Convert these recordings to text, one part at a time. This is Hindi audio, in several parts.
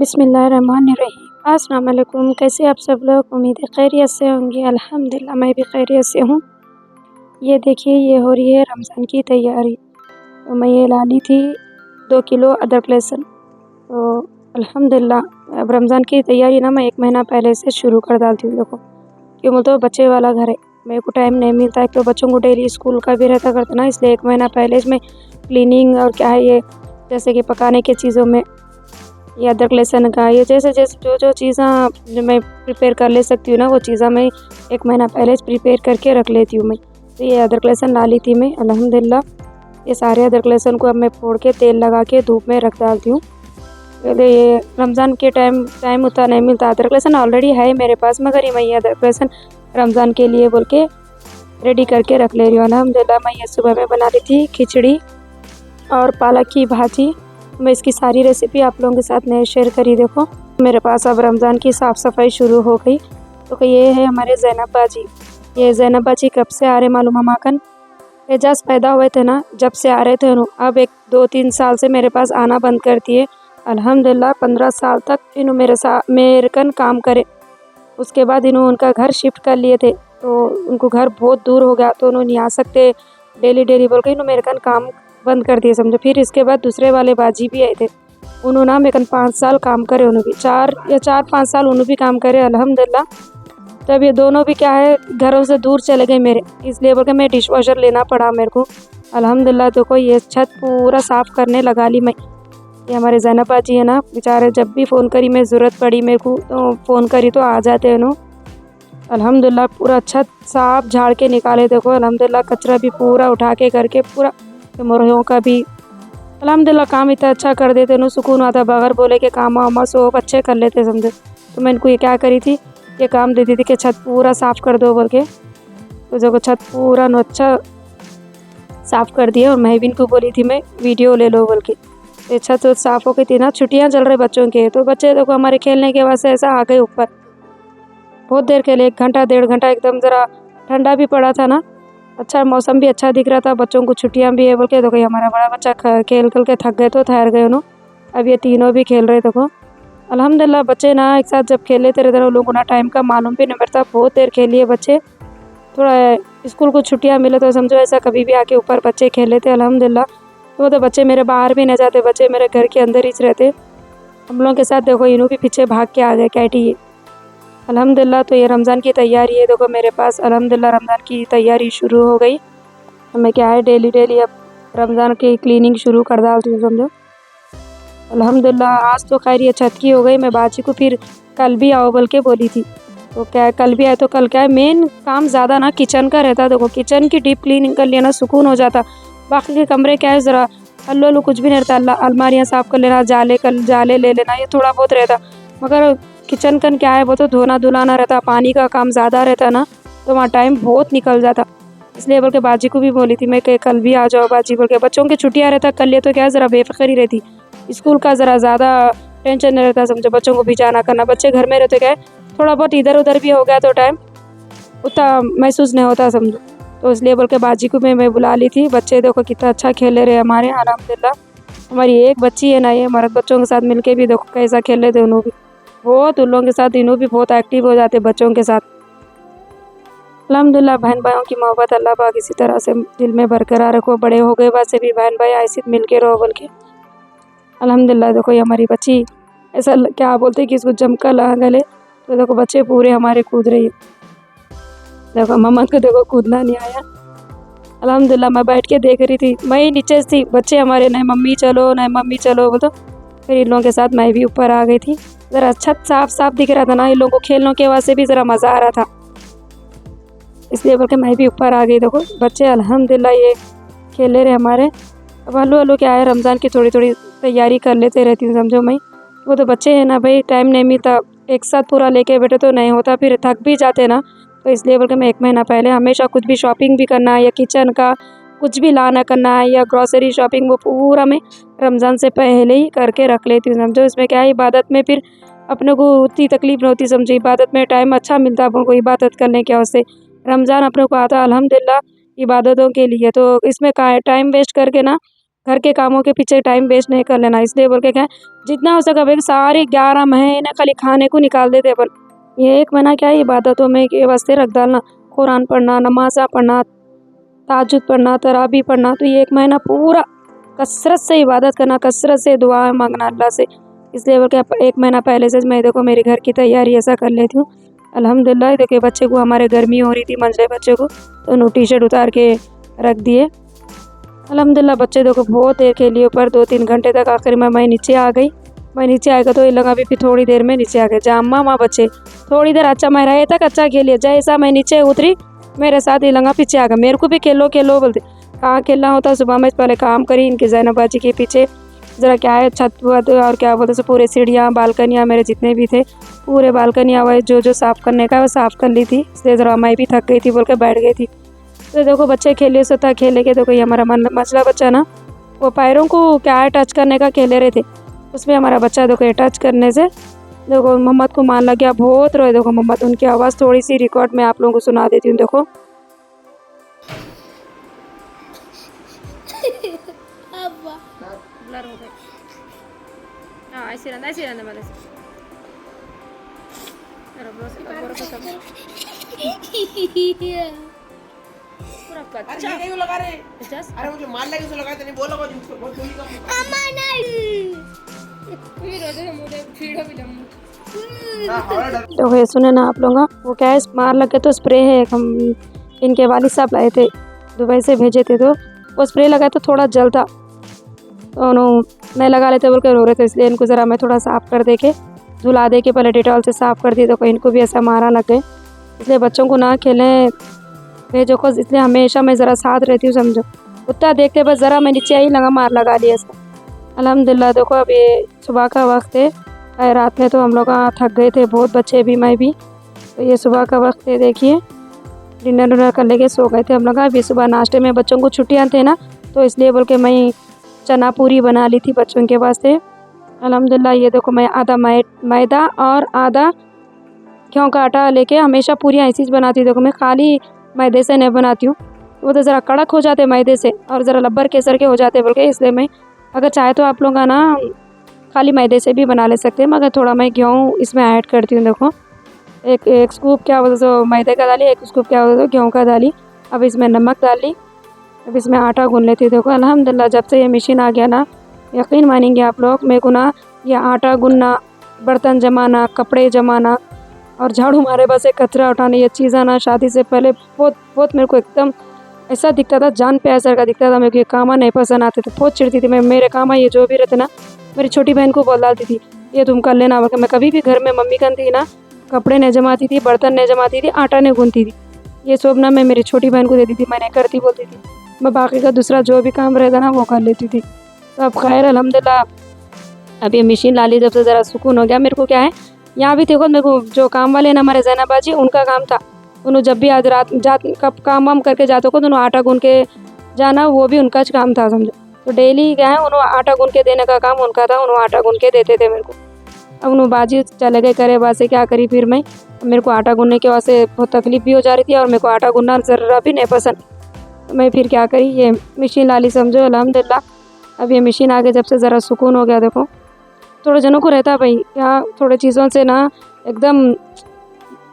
बिस्मिल्लाहिर्रहमानिर्रहीम। अस्सलाम वालेकुम। कैसे आप सब लोग? उम्मीद है खैरियत से होंगे। अल्हम्दुलिल्लाह मैं भी खैरियत से हूँ। ये देखिए ये हो रही है रमज़ान की तैयारी। तो मैं ये ला ली थी 2 किलो अदरक लहसुन। तो अल्हम्दुलिल्लाह अब रमज़ान की तैयारी ना मैं 1 महीना पहले से शुरू कर डालती हूँ। देखो क्यों बोलते हो, बच्चे वाला घर है, मेरे को टाइम नहीं मिलता है। तो बच्चों को डेली स्कूल का भी रहता करता ना, इसलिए 1 महीना पहले इसमें क्लीनिंग और क्या है ये जैसे कि पकाने की चीज़ों में ये अदरक लहसुन का ये जैसे जो चीज़ें मैं प्रिपेयर कर ले सकती हूँ ना, वो चीज़ें मैं 1 महीना पहले प्रिपेयर करके रख लेती हूँ मैं। तो ये अदरक लहसुन ला ली थी मैं अल्हम्दुलिल्लाह। ये सारे अदरक लहसुन को अब मैं फोड़ के तेल लगा के धूप में रख डालती हूँ। पहले ये रमज़ान के टाइम उतना नहीं मिलता। अदरक लहसुन ऑलरेडी है मेरे पास, मगर ये मैं ये अदरक लहसुन रमज़ान के लिए बोल के रेडी करके रख ले रही हूँ। अल्हम्दुलिल्लाह मैं ये सुबह में बना ली थी खिचड़ी और पालक की भाजी। मैं इसकी सारी रेसिपी आप लोगों के साथ में शेयर करी। देखो मेरे पास अब रमज़ान की साफ़ सफाई शुरू हो गई। तो ये है हमारे ज़ैनब बाजी। ये ज़ैनब बाजी कब से आ रहे मालूम है माकन, एजाज पैदा हुए थे ना, जब से आ रहे थे उन्हों। अब 1-2-3 साल से मेरे पास आना बंद करती है। अल्हम्दुलिल्लाह 15 साल तक इन्हों मेरे कन काम करे। उसके बाद इन्हों उनका घर शिफ्ट कर लिए थे, तो उनको घर बहुत दूर हो गया, तो उन्होंने नहीं आ सकते डेली बोल के इन्हों मेरे कन काम बंद कर दिए समझो। फिर इसके बाद दूसरे वाले बाजी भी आए थे, उन्होंने मेरे कन 5 साल काम करे। उन्होंने भी 4-5 साल उन्होंने भी काम करे अल्हम्दुलिल्लाह। तब ये दोनों भी क्या है घरों से दूर चले गए मेरे, इसलिए बोल के मैं डिश वॉशर लेना पड़ा मेरे को। अल्हम्दुलिल्लाह देखो ये छत पूरा साफ़ करने लगा ली मैं। ये हमारे ज़ैनब बाजी है ना, बेचारे जब भी फ़ोन करी मैं ज़रूरत पड़ी मेरे को तो फ़ोन करी तो आ जाते हैं नो। अल्हम्दुलिल्लाह पूरा छत साफ झाड़ के निकाले। देखो अल्हम्दुलिल्लाह कचरा भी पूरा उठा के करके पूरा मुर्गियों का भी अल्हम्दुलिल्लाह काम इतना अच्छा कर देते नो, सुकून आता बगैर बोले के काम वाम सब अच्छे कर लेते समझो। तो मैं इनको ये क्या करी थी, ये काम देती थी कि छत पूरा साफ़ कर दो बोल के। तो जो छत पूरा नो अच्छा साफ़ कर दिया, और मैं भी इनको बोली थी मैं वीडियो ले लो बोल के। ये छत साफ़ हो गई थी ना, छुट्टियाँ चल रहे बच्चों के, तो बच्चे देखो हमारे खेलने के वास्ते ऐसा आ गए ऊपर। बहुत देर खेले, 1 घंटा 1.5 घंटा, एकदम ज़रा ठंडा भी पड़ा था ना, अच्छा मौसम भी अच्छा दिख रहा था, बच्चों को छुट्टियां भी है बोल के। देखो हमारा बड़ा बच्चा खेल के थक गए तो ठहर गए उन्होंने। अब ये तीनों भी खेल रहे। देखो अल्हम्दुलिल्लाह बच्चे ना एक साथ जब खेल लेते रहते हैं लोगों ना, टाइम का मालूम भी नहीं पड़ता। बहुत देर खेलिए बच्चे, थोड़ा स्कूल को छुट्टियाँ मिले तो समझो ऐसा कभी भी आके ऊपर बच्चे खेल लेते अल्हम्दुलिल्लाह। तो बच्चे मेरे बाहर भी नहीं जाते, बच्चे मेरे घर के अंदर ही रहते हम लोगों के साथ। देखो इन्हों भी पीछे भाग के आ गए कैटी अल्हम्दुलिल्लाह। तो ये रमज़ान की तैयारी है देखो मेरे पास। अल्हम्दुलिल्लाह रमज़ान की तैयारी शुरू हो गई। तो मैं क्या है डेली अब रमज़ान की क्लीनिंग शुरू कर डालती हूँ समझो। अल्हम्दुलिल्लाह आज तो खैर ये छत की हो गई। मैं बाजी को फिर कल भी आओ बोल के बोली थी, तो क्या है कल भी आए। तो कल क्या है मेन काम ज़्यादा ना किचन का रहता। देखो किचन की डीप क्लीनिंग कर लिया ना, सुकून हो जाता। बाकी के कमरे क्या है ज़रा हल्लू कुछ भी नहीं रहता, अलमारियाँ साफ़ कर लेना, जाले ले लेना, ये थोड़ा बहुत रहता। मगर किचन कन क्या है वो तो धोना धुलाना रहता, पानी का काम ज़्यादा रहता ना, तो वहाँ टाइम बहुत निकल जाता। इसलिए बोल के बाजी को भी बोली थी मैं कि कल भी आ जाओ बाजी बोल के। बच्चों की छुट्टियाँ रहता कल, ये तो क्या है ज़रा बेफिक्री रहती, स्कूल का ज़रा ज़्यादा टेंशन नहीं रहता समझो। बच्चों को भी जाना करना, बच्चे घर में रहते क्या है थोड़ा बहुत इधर उधर भी हो गया तो टाइम उतना महसूस नहीं होता समझो। तो इसलिए बोल के बाजी को मैं बुला ली थी। बच्चे देखो कितना अच्छा खेले रहे हमारे अल्हम्दुलिल्लाह। हमारी एक बच्ची है ना, ये मर्द बच्चों के साथ मिलके भी देखो कैसा खेल रहे थे उन्होंने भी बहुत। उन लोगों के साथ इन्हों भी बहुत एक्टिव हो जाते बच्चों के साथ। अल्हम्दुलिल्लाह बहन भाइयों की मोहब्बत अल्लाह पाक इसी तरह से दिल में बरकरार रखो। बड़े हो गए वैसे भी बहन भाई ऐसे मिल के रहो बोल के। अल्हम्दुलिल्लाह देखो ये हमारी बच्ची ऐसा क्या बोलते कि इसको जमकर लगा गले, तो देखो बच्चे पूरे हमारे कूद रही है। देखो मम्मा को देखो कूदना नहीं आया। अल्हम्दुलिल्लाह मैं बैठ के देख रही थी, मैं ही नीचे थी, बच्चे हमारे नहीं मम्मी चलो बोलो। फिर इन लोगों के साथ मैं भी ऊपर आ गई थी। ज़रा अच्छा साफ दिख रहा था ना, इन लोगों को खेलने के वास्ते भी ज़रा मज़ा आ रहा था, इसलिए बोल के मैं भी ऊपर आ गई। देखो बच्चे अल्हम्दुलिल्लाह ये खेले रहे हमारे। अब हल्लू क्या है रमज़ान की थोड़ी तैयारी कर लेते रहती हूँ समझो मैं। वो तो बच्चे हैं ना भाई, टाइम नहीं मिलता एक साथ पूरा लेके बैठे तो नहीं होता, फिर थक भी जाते ना। तो इसलिए बोल के मैं 1 महीना पहले हमेशा कुछ भी शॉपिंग भी करना है या किचन का कुछ भी लाना करना है या ग्रॉसरी शॉपिंग, वो पूरा मैं रमज़ान से पहले ही करके रख लेती हूँ समझो। इसमें क्या है इबादत में फिर अपने को उतनी तकलीफ नहीं होती समझो। इबादत में टाइम अच्छा मिलता है अपन को इबादत करने के वास्ते। रमज़ान अपने को आता है अल्हम्दुलिल्लाह इबादतों के लिए, तो इसमें का है टाइम वेस्ट करके ना घर के कामों के पीछे टाइम वेस्ट नहीं कर लेना। इसलिए बोल के क्या है, जितना हो सके भाई सारे 11 महीने खाली खाने को निकाल देते अपन। ये 1 महीना क्या है इबादतों में के वास्ते रख डालना, कुरान पढ़ना, नमाज़ा पढ़ना, ताजुद पढ़ना, तराबी पढ़ना। तो ये 1 महीना पूरा कसरत से इबादत करना, कसरत से दुआ मांगना अल्लाह से। इसलिए बोल के 1 महीना पहले से मैं देखो मेरे घर की तैयारी ऐसा कर लेती हूँ। अल्हम्दुलिल्लाह देखिए बच्चे को हमारे गर्मी हो रही थी, मंझले बच्चे को, तो उन्होंने टी-शर्ट उतार के रख दिए। अल्हम्दुलिल्लाह बच्चे देखो बहुत देर खेलिए ऊपर, 2-3 घंटे तक। आखिर में मैं नीचे आ गई। मैं नीचे आ गई तो ये लगा भी फिर थोड़ी देर में नीचे आ गए। जा अम्मा वहाँ बच्चे थोड़ी देर अच्छा मैं रहे तक अच्छा खेलिए। जैसा मैं नीचे उतरी मेरे साथ ये लगा पीछे आ गए। मेरे को भी खेलो खेलो बोलते। कहाँ खेलना होता, सुबह में पहले काम करी इनकी ज़ैनब बाजी के पीछे ज़रा क्या है छत वत और क्या बोलते सो पूरे सीढ़ियाँ बालकनियाँ मेरे जितने भी थे पूरे बालकनियाँ वही जो साफ़ करने का वो साफ़ कर ली थी। इसलिए ज़रा मैं भी थक गई थी बोल के बैठ गई थी। तो देखो बच्चे खेले सो था खेले के देखो ये हमारा मसला बच्चा ना वो पैरों को क्या है टच करने का खेले रहे थे। उसमें हमारा बच्चा देखो ये टच करने से देखो मोहम्मद को मान लग गया, बहुत रोए देखो मोहम्मद। उनकी आवाज़ थोड़ी सी रिकॉर्ड में आप लोगों को सुना देती हूँ देखो। ब्लर हो गए। हाँ ऐसे रहना वाले से। पूरा कच्चा। अरे ये लगा रहे। अरे मुझे मार लगी तो लगाते नहीं बोला कुछ मुझको बहुत दूरी का। अम्मा नहीं। फिर रोजे मुझे फीड़ो भी लम्बू। तो ये सुने ना आप लोग, वो क्या है मार लगे तो स्प्रे है, हम इनके वालिद साहब लाए थे दुबई से भेजे थे, तो वो स्प्रे लगाए तो थोड़ा जलता तो उन्होंने नहीं लगा लेते बोल के रो रहे थे। इसलिए इनको ज़रा मैं थोड़ा साफ़ कर दे के धुला दे के पहले डिटॉल से साफ़ कर दी तो इनको भी ऐसा मारा लग गए। इसलिए बच्चों को ना खेलें भेजो को, इसलिए हमेशा मैं ज़रा साथ रहती हूँ समझो। उतना देखते बस ज़रा मैं नीचे आई लगा मार लगा लिया इसका। अल्हम्दुलिल्लाह देखो अब ये सुबह का वक्त है। रात में तो हम लोग थक गए थे बहुत, बच्चे भी मैं भी। तो ये सुबह का वक्त है, देखिए डिनर कर लेके सो गए थे हम लोग। अभी सुबह नाश्ते में बच्चों को छुट्टियाँ थे ना तो इसलिए बोल के मैं चना पूरी बना ली थी बच्चों के वास्ते। अल्हम्दुलिल्लाह ये देखो मैं आधा मैदा और आधा गेहूं का आटा लेके हमेशा पूरियाँ ऐसी बनाती हूँ। देखो मैं खाली मैदे से नहीं बनाती हूँ, वो तो ज़रा कड़क हो जाते मैदे से और ज़रा लब्बर केसर के हो जाते बोल के। इसलिए मैं अगर चाहे तो आप लोग ना खाली मैदे से भी बना ले सकते हैं, मगर थोड़ा मैं गेहूँ इसमें ऐड करती हूँ। देखो एक स्कूप क्या बोलते सो मैदे का डाली, एक स्कूप क्या बोलते गेहूँ का डाली। अब इसमें नमक डाल ली, अब इसमें आटा गूँध लेती हूँ। देखो अल्हम्दुलिल्लाह जब से ये मशीन आ गया ना, यकीन मानेंगे आप लोग, मेरे को ना ये आटा गूँधना, बर्तन जमाना, कपड़े जमाना और झाड़ू मारे बस एक कचरा उठाने, ये चीज़ें ना शादी से पहले बहुत बहुत मेरे को एकदम ऐसा दिखता था, जान पे असर का दिखता था। मेरे को ये काम नहीं पसंद आते थे, बहुत चिढ़ती थी मैं। मेरे काम ये जो भी रहते ना मेरी छोटी बहन को बोल डालती थी ये तुम कर लेना। मैं कभी भी घर में मम्मी करती थी ना, कपड़े नहीं जमाती थी, बर्तन नहीं जमाती थी, आटा नहीं गूँथती थी, ये सब ना मैं मेरी छोटी बहन को देती थी, मैं नहीं करती बोलती थी। मैं बाकी का दूसरा जो भी काम रहता ना वो कर लेती थी। तो अब खैर अल्हम्दुलिल्लाह अब ये मशीन ला ली जब से ज़रा सुकून हो गया। मेरे को क्या है यहाँ भी देखो, मेरे को जो काम वाले ना हमारे ज़ैनब बाजी उनका काम था, उन्होंने जब भी आज रात कब काम वाम करके जाते को तो आटा गूँध के जाना, वो भी उनका काम था समझो। तो डेली क्या है उन्होंने आटा गूँध के देने का काम उनका था, उन्होंने आटा गूँध के देते थे मेरे को। अब उन्होंने बाजी चले गए करे वासे क्या करी फिर मैं, मेरे को आटा गूँधने के वास्ते बहुत तकलीफ़ भी हो जा रही थी और मेरे को आटा गूँधना ज़रा भी नहीं पसंद। तो मैं फिर क्या करी ये मशीन ला ली समझो। अल्हम्दुलिल्लाह अब ये मशीन आके जब से ज़रा सुकून हो गया। देखो थोड़े जनों को रहता भाई क्या थोड़े चीज़ों से ना एकदम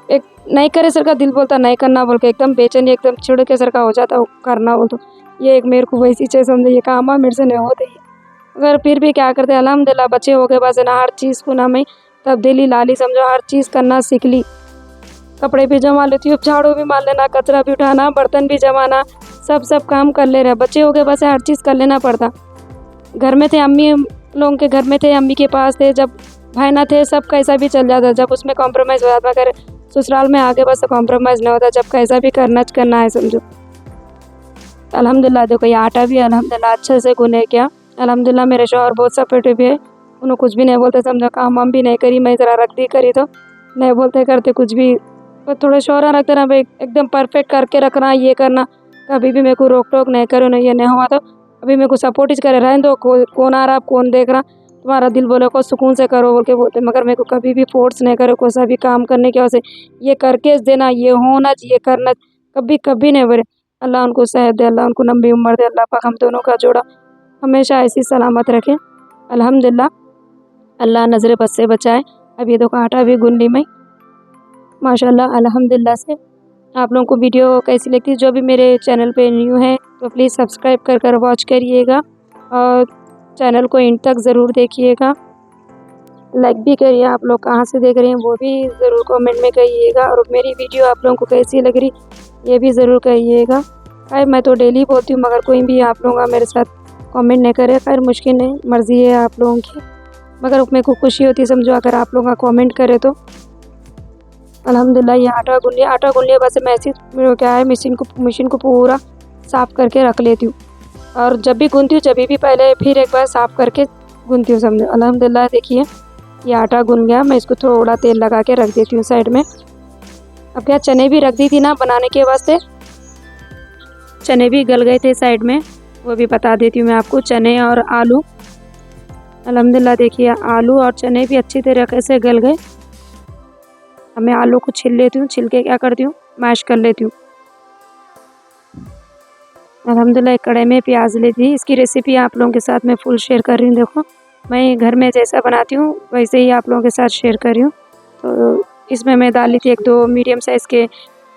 एक नहीं करे सर का दिल बोलता नहीं करना बोल के, एकदम बेचैनी एकदम चिड़ के सर का हो जाता करना बोल। तो ये एक मेरे को वैसी चीज़ समझे, ये काम मेरे से नहीं होते ही। अगर फिर भी क्या करते अल्हम्दुलिल्लाह बच्चे हो गए बस ना, हर चीज़ को ना मैं तब्दीली ला ली समझो, हर चीज़ करना सीख ली। कपड़े भी जमा लेती हूँ, झाड़ू भी मार लेना, कचरा भी उठाना, बर्तन भी जमाना, सब काम कर ले रहे। बच्चे हो गए बस हर चीज़ कर लेना पड़ता। घर में थे अम्मी लोगों के घर में थे, अम्मी के पास थे, जब भाई ना थे सब कैसा भी चल जाता, जब उसमें कॉम्प्रोमाइज़ हो जाता। अगर ससुराल में आगे बस कॉम्प्रोमाइज़ नहीं होता, जब कैसा भी करना है समझो। अल्हम्दुलिल्लाह देखो ये आटा भी अल्हम्दुलिल्लाह अच्छे से गूँधे क्या। अल्हम्दुलिल्लाह मेरे शौहर बहुत सपोर्टिव भी है, उन्होंने कुछ भी नहीं बोलते समझो। काम वाम भी नहीं करी मैं, ज़रा रख दी करी तो नहीं बोलते करते कुछ भी, तो थोड़े शौहरा रखते ना भाई एकदम परफेक्ट करके रखना, ये करना, कभी भी मेरे को रोक टोक नहीं करो, नहीं ये नहीं हुआ तो अभी मेरे को सपोर्ट ही करे रहने दो, कौन आ रहा कौन देख रहा, तुम्हारा दिल बोले को सुकून से करो बोल के बोलते। मगर मेरे को कभी भी फोर्स नहीं करो कोई सा भी काम करने की वजह से, ये करके देना, ये होना चाहिए करना, कभी कभी नहीं बोले। अल्लाह उनको सेहत दे, अल्लाह उनको लंबी उम्र दे, अल्लाह पाक हम दोनों का जोड़ा हमेशा ऐसी सलामत रखे। अल्हम्दुलिल्लाह, अल्लाह नज़र बद से बचाए। अब ये देखो आटा भी गूँध ली मैं माशाल्लाह अल्हम्दुलिल्लाह से। आप लोगों को वीडियो कैसी लगती है, जो भी मेरे चैनल पे न्यू है तो प्लीज़ सब्सक्राइब कर वॉच करिएगा और चैनल को एंड तक ज़रूर देखिएगा। लाइक भी करिए। आप लोग कहाँ से देख रहे हैं वो भी ज़रूर कमेंट में कहिएगा और मेरी वीडियो आप लोगों को कैसी लग रही ये भी ज़रूर कहिएगा। खैर मैं तो डेली बोलती हूँ मगर कोई भी आप लोगों का मेरे साथ कमेंट नहीं करे। खैर मुश्किल नहीं, मर्ज़ी है आप लोगों की, मगर मेरे को खुशी होती है समझो अगर आप लोग का कमेंट करे तो। अल्हम्दुलिल्लाह ये आटा गूँध लिया। बस मैं ऐसी क्या है मशीन को पूरा साफ़ करके रख लेती हूँ और जब भी गूँधती हूँ जब भी पहले फिर एक बार साफ़ करके गूँधती हूँ समझो। अल्हम्दुलिल्लाह देखिए ये आटा गूँध गया। मैं इसको थोड़ा तेल लगा के रख देती हूँ साइड में। अब क्या चने भी रख दी थी ना बनाने के वास्ते, चने भी गल गए थे साइड में, वो भी बता देती हूँ मैं आपको। चने और आलू अल्हम्दुलिल्लाह देखिए आलू और चने भी अच्छी तरीके से गल गए। अब मैं आलू को छिल लेती हूँ, छिल के क्या करती हूँ मैश कर लेती हूँ। अल्हम्दुलिल्लाह एक कढ़ाई में प्याज ली थी, इसकी रेसिपी आप लोगों के साथ मैं फुल शेयर कर रही हूँ। देखो मैं घर में जैसा बनाती हूँ वैसे ही आप लोगों के साथ शेयर कर रही हूँ। तो इसमें मैं डाल ली थी 1-2 मीडियम साइज़ के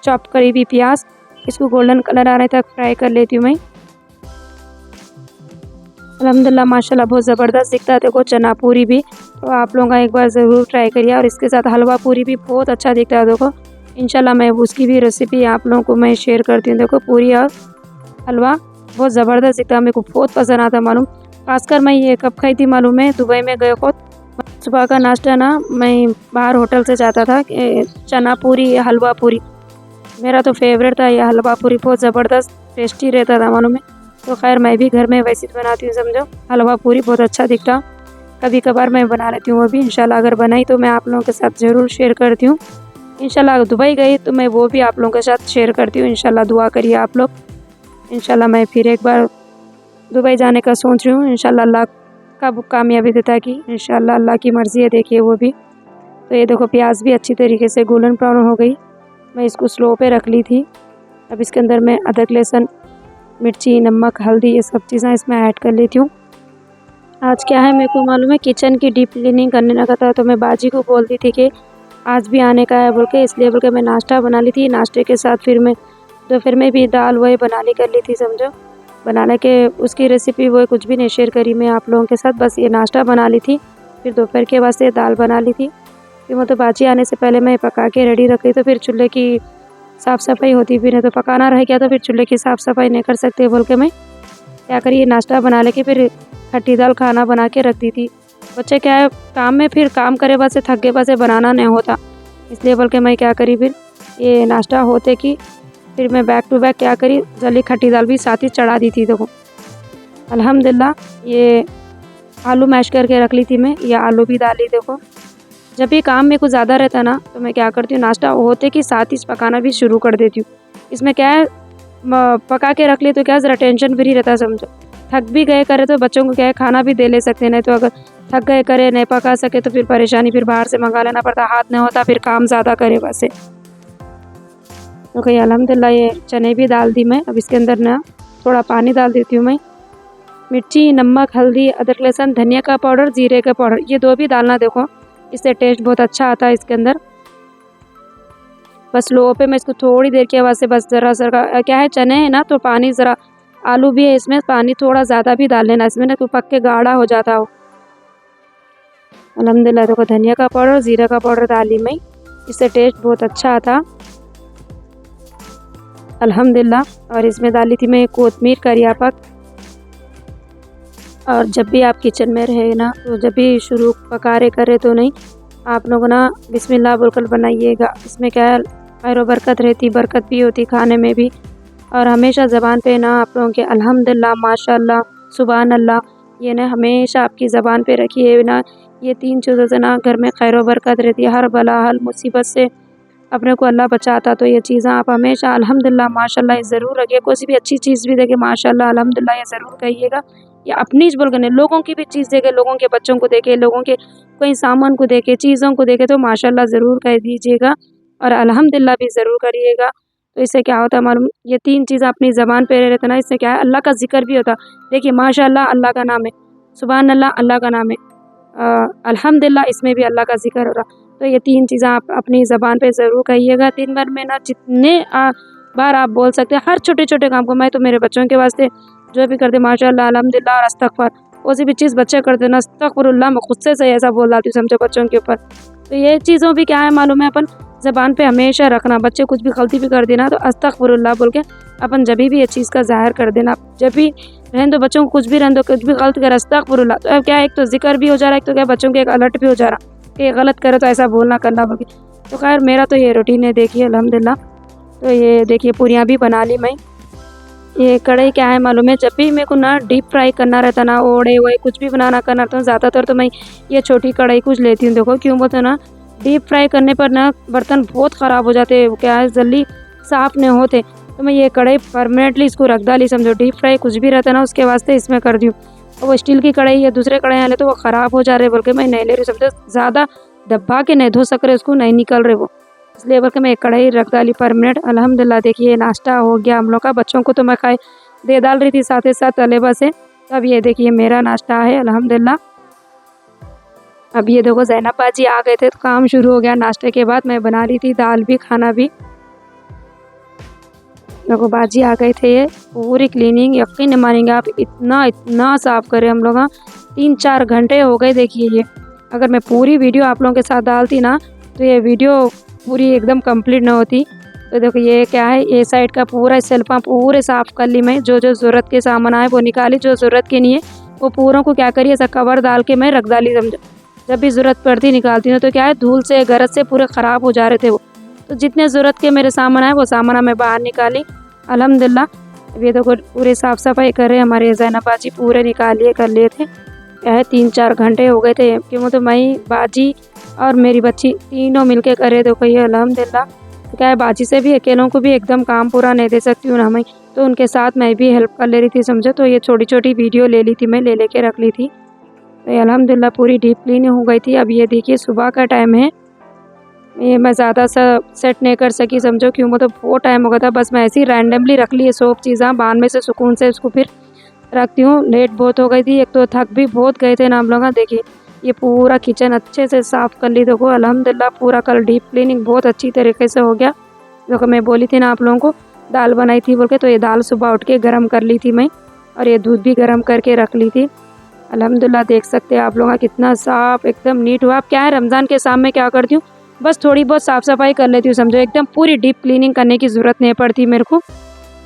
चॉप करी हुई प्याज। इसको गोल्डन कलर आने तक फ्राई कर लेती हूँ मैं। अल्हम्दुलिल्लाह माशाल्लाह बहुत ज़बरदस्त दिखता है। देखो चना पूरी भी तो आप लोगों का एक बार ज़रूर ट्राई करिए और इसके साथ हलवा पूरी भी बहुत अच्छा दिखता है। देखो इंशाल्लाह मैं उसकी भी रेसिपी आप लोगों को मैं शेयर करती हूँ। देखो पूरी और हलवा बहुत ज़बरदस्त दिखता है, मेरे को बहुत पसंद आता मालूम। खासकर मैं ये कब खाई थी मालूम है, दुबई में गए खुद सुबह का नाश्ता ना मैं बाहर होटल से जाता था चना पूरी हलवा पूरी, मेरा तो फेवरेट था ये हलवा पूरी, बहुत ज़बरदस्त टेस्टी रहता था मालूम है। तो खैर मैं भी घर में वैसे बनाती हूँ समझो। हलवा पूरी बहुत अच्छा दिखता, कभी कभार मैं बना लेती हूँ वो भी। इंशाल्लाह अगर बनाई तो मैं आप लोगों के साथ ज़रूर शेयर करती हूँ। इंशाल्लाह अगर दुबई गई तो मैं वो भी आप लोगों के साथ शेयर करती हूँ। इंशाल्लाह दुआ करिए आप लोग। इंशाल्लाह मैं फिर एक बार दुबई जाने का सोच रही हूँ। इंशाल्लाह अल्लाह कब कामयाबी देता कि इंशाल्लाह अल्लाह की मर्ज़ी है। देखिए वो भी तो ये देखो प्याज भी अच्छी तरीके से गोल्डन ब्राउन हो गई। मैं इसको स्लो पे रख ली थी। अब इसके अंदर मैं अदरक लहसुन मिर्ची नमक हल्दी ये सब चीज़ें इसमें ऐड कर लेती हूँ। आज क्या है मेरे को मालूम है किचन की डीप क्लीनिंग करने लगा था, तो मैं बाजी को बोलती थी कि आज भी आने का है बोल के, इसलिए बोल के मैं नाश्ता बना ली थी। नाश्ते के साथ फिर मैं दोपहर में भी दाल वही बनाने कर ली थी समझो। बनाने के उसकी रेसिपी वो कुछ भी नहीं शेयर करी मैं आप लोगों के साथ, बस ये नाश्ता बना ली थी। फिर दोपहर के वास्ते दाल बना ली थी। फिर वो तो बाजी आने से पहले मैं पका के रेडी रख ली, तो फिर चूल्हे की साफ़ सफाई होती, फिर नहीं तो पकाना रह गया तो फिर चूल्हे की साफ़ सफाई नहीं कर सकते बोल के मैं क्या करी नाश्ता बना लेके फिर खट्टी दाल खाना बना के रख दी थी। बच्चे क्या है काम में फिर काम करे बस से थक गए बस से बनाना नहीं होता, इसलिए बोल के मैं क्या करी फिर ये नाश्ता होते कि फिर मैं बैक टू बैक क्या करी जल्दी खट्टी दाल भी साथ ही चढ़ा दी थी। देखो अल्हम्दुलिल्लाह ये आलू मैश करके रख ली थी मैं, ये आलू भी डाली। देखो जब भी काम में कुछ ज़्यादा रहता ना तो मैं क्या करती हूँ नाश्ता होते कि साथ ही पकाना भी शुरू कर देती हूँ। इसमें क्या है पका के रख ले तो क्या ज़रा टेंशन फ्री रहता है समझो। थक भी गए करे तो बच्चों को क्या है खाना भी दे ले सकते हैं, नहीं तो अगर थक गए करे नहीं पका सके तो फिर परेशानी, फिर बाहर से मंगा लेना पड़ता, हाथ नहीं होता, फिर काम ज़्यादा करे वैसे। तो कहीं अल्हम्दुलिल्लाह ये चने भी डाल दी मैं। अब इसके अंदर ना थोड़ा पानी डाल देती हूँ मैं। मिर्ची नमक हल्दी अदरक लहसुन धनिया का पाउडर जीरे का पाउडर ये दो भी डालना, देखो इससे टेस्ट बहुत अच्छा आता है इसके अंदर। बस लो पे मैं इसको थोड़ी देर के बाद से बस ज़रा क्या है चने है ना तो पानी ज़रा आलू भी है इसमें पानी थोड़ा ज़्यादा भी डाल लेना इसमें ना तो पक के गाढ़ा हो जाता हो। अल्हम्दुलिल्लाह देखो धनिया का पाउडर ज़ीरा का पाउडर डाली मैं, इससे टेस्ट बहुत अच्छा आता अल्हम्दुलिल्लाह। और इसमें डाली थी मैं कोतमीर करिया पक। और जब भी आप किचन में रहे ना तो जब भी शुरू पकारे करे तो नहीं आप लोग ना बिस्मिल्लाह बोलकर बनाइएगा। इसमें क्या है खैर बरकत रहती, बरकत भी होती खाने में भी। और हमेशा ज़बान पे ना आप लोगों के अल्हम्दुलिल्लाह माशाल्लाह सुभान अल्लाह ये ना हमेशा आपकी ज़बान पे रखिए ना। ये 3 चीज़ों से ना घर में खैर बरकत रहती है, हर बला हर मुसीबत से अपने को अल्लाह बचाता। तो ये चीज़ें आप हमेशा अल्हम्दुलिल्लाह माशाल्लाह ये ज़रूर रखिए। कोई भी अच्छी चीज़ भी देखे माशाल्लाह अल्हम्दुलिल्लाह ये ज़रूर कहिएगा। या अपनी बोल के नहीं लोगों की भी चीज़ देखे, लोगों के बच्चों को देखे, लोगों के कोई सामान को देखे चीज़ों को देखे तो माशाल्लाह ज़रूर कह दीजिएगा और अल्हम्दुलिल्लाह भी ज़रूर करिएगा। तो इससे क्या होता है मालूम, ये 3 चीज़ें अपनी ज़बान पे रहते ना, इससे क्या है अल्लाह का ज़िक्र भी होता। देखिए माशाअल्लाह अल्लाह का नाम है, सुभान अल्लाह अल्लाह का नाम है, अल्हम्दुलिल्लाह इसमें भी अल्लाह का ज़िक्र हो रहा। तो ये 3 चीज़ें आप अपनी ज़बान पे ज़रूर कहिएगा। दिन भर में ना जितने बार आप बोल सकते हैं, हर छोटे-छोटे काम को। मैं तो मेरे बच्चों के वास्ते जो भी करते माशाअल्लाह अल्हम्दुलिल्लाह और अस्तगफुर, कोई भी चीज़ बच्चे करते ना अस्तगफुरुल्लाह, मैं गुस्से से ऐसा बोल डालती हूँ समझो बच्चों के ऊपर। तो ये चीज़ों भी क्या है मालूम है, अपन ज़बान पे हमेशा रखना। बच्चे कुछ भी गलती भी कर देना तो अस्तगफुरुल्लाह बोल के अपन जभी भी ये चीज़ का ज़ाहिर कर देना। जब भी रहने दो बच्चों को, कुछ भी रहने दो, कुछ भी गलत करे अस्तगफुरुल्लाह, तो अब क्या है, एक तो ज़िक्र भी हो जा रहा है, एक तो क्या बच्चों के एक अलर्ट भी हो जा रहा कि ये गलत करे तो ऐसा बोलना करना बोल के। तो खैर मेरा तो ये रूटीन है देखिए अल्हम्दुलिल्लाह। तो ये देखिए पूरियाँ भी बना ली मैं। ये कढ़ाई क्या है मालूम है, जब भी मेरे को ना डीप फ्राई करना रहता ना, ओड़े वोड़े कुछ भी बनाना करना रहता, ज़्यादातर तो मैं ये छोटी कढ़ाई कुछ लेती हूँ। देखो क्यों बोलते ना, डीप फ्राई करने पर ना बर्तन बहुत ख़राब हो जाते हैं, क्या है जल्दी साफ़ नहीं होते। तो मैं ये कढ़ाई परमानेंटली इसको रख डाली समझो। डीप फ्राई कुछ भी रहता ना उसके वास्ते इसमें कर दी हूँ। और वो स्टील की कढ़ाई या दूसरे कढ़ाई वाले तो वो ख़राब हो जा रहे बोल के मैं नहीं ले रही समझो। ज़्यादा दबा के नहीं धो सक रहे उसको, नहीं निकल रहे वो, इसलिए बोल के मैं एक कढ़ाई रख डाली परमानेंट। अल्हम्दुलिल्लाह देखिए नाश्ता हो गया हम लोग का। बच्चों को तो मैं खाए दे डाल रही थी साथ ही साथ तलेबा से। अब ये देखिए मेरा नाश्ता है अल्हम्दुलिल्लाह। अब ये देखो ज़ैनब बाजी आ गए थे तो काम शुरू हो गया। नाश्ते के बाद मैं बना रही थी दाल भी खाना भी। देखो बाजी आ गए थे, ये पूरी क्लीनिंग यकीन नहीं मानेंगे आप, इतना साफ़ करे हम लोग। 3-4 घंटे हो गए देखिए ये। अगर मैं पूरी वीडियो आप लोगों के साथ डालती ना तो ये वीडियो पूरी एकदम कंप्लीट ना होती। तो देखो ये क्या है, ये साइड का पूरा सेल्फा पूरे साफ़ कर ली मैं। जो ज़रूरत के सामान आए वो निकाली, जो ज़रूरत के नहीं है वो पूरों को क्या करिए ऐसा कवर डाल के मैं रख डाली समझो। जब भी ज़रूरत पड़ती निकालती हूँ। तो क्या है धूल से गरज से पूरे ख़राब हो जा रहे थे वो। तो जितने ज़रूरत के मेरे सामान आए वो सामान मैं बाहर निकाली अल्हम्दुलिल्लाह। अब ये देखो पूरी साफ़ सफाई कर रहे हमारे ज़ैनब बाजी, पूरे निकालिए कर लिए थे। क्या है 3-4 घंटे हो गए थे, क्यों तो मैं बाजी और मेरी बच्ची तीनों मिलके करे। देखो ये अल्हम्दुलिल्लाह। तो क्या है बाजी से भी अकेलों को भी एकदम काम पूरा नहीं दे सकती हूँ ना मैं, तो उनके साथ मैं भी हेल्प कर ले रही थी समझो। तो ये छोटी-छोटी वीडियो ले ली थी मैं, ले के रख ली थी। तो ये अल्हम्दुलिल्लाह पूरी डीप क्लीनिंग हो गई थी। अब ये देखिए सुबह का टाइम है, ये मैं ज़्यादा सा सेट नहीं कर सकी समझो, क्यों मतलब बहुत टाइम हो गया था। बस मैं ऐसे ही रैंडमली रख ली है सब चीज़ें, बाद में से सुकून से उसको फिर रखती हूँ। लेट बहुत हो गई थी, एक तो थक भी बहुत गए थे ना हम लोग। देखिए ये पूरा किचन अच्छे से साफ़ कर ली। देखो अल्हम्दुलिल्लाह पूरा कल डीप क्लीनिंग बहुत अच्छी तरीके से हो गया। देखो मैं बोली थी ना आप लोगों को दाल बनाई थी बोल के, तो ये दाल सुबह उठ के गर्म कर ली थी मैं, और ये दूध भी गर्म करके रख ली थी। अल्हम्दुलिल्लाह देख सकते हैं आप लोग कितना साफ़ एकदम नीट हुआ। अब क्या है रमज़ान के सामने क्या करती हूँ, बस थोड़ी बहुत साफ़ सफाई कर लेती हूँ समझो। एकदम पूरी डीप क्लीनिंग करने की ज़रूरत नहीं पड़ती मेरे को।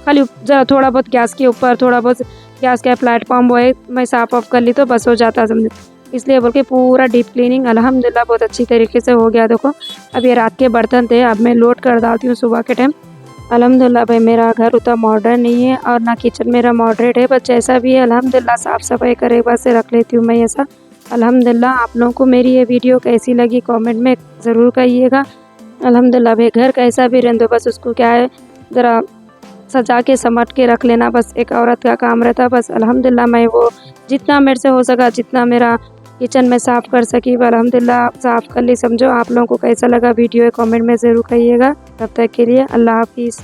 खाली ज़रा थोड़ा बहुत गैस के ऊपर, थोड़ा बहुत गैस का प्लेटफॉर्म वो है मैं साफ़ ऑफ कर ली तो बस हो जाता समझो। इसलिए बोल के पूरा डीप क्लीनिंग अल्हम्दुलिल्लाह बहुत अच्छी तरीके से हो गया। देखो अब ये रात के बर्तन थे, अब मैं लोड कर डालती हूँ सुबह के टाइम। अल्हम्दुलिल्लाह भाई मेरा घर उतना मॉडर्न नहीं है और ना किचन मेरा मॉडरेट है, बस जैसा भी है अल्हम्दुलिल्लाह साफ़ सफाई करे एक बार से रख लेती हूँ मैं ऐसा। अल्हम्दुलिल्लाह आप लोगों को मेरी ये वीडियो कैसी लगी कमेंट में ज़रूर कहिएगा। अल्हम्दुलिल्लाह भाई घर कैसा भी रहने दो, बस उसको क्या है ज़रा सजा के समट के रख लेना, बस एक औरत का काम रहता। बस अल्हम्दुलिल्लाह मैं वो जितना मेरे से हो सका, जितना मेरा किचन में साफ़ कर सकी वो अल्हम्दुलिल्लाह साफ़ कर ली समझो। आप लोगों को कैसा लगा वीडियो कमेंट में ज़रूर कहिएगा। तब तक के लिए अल्लाह हाफ़िज़।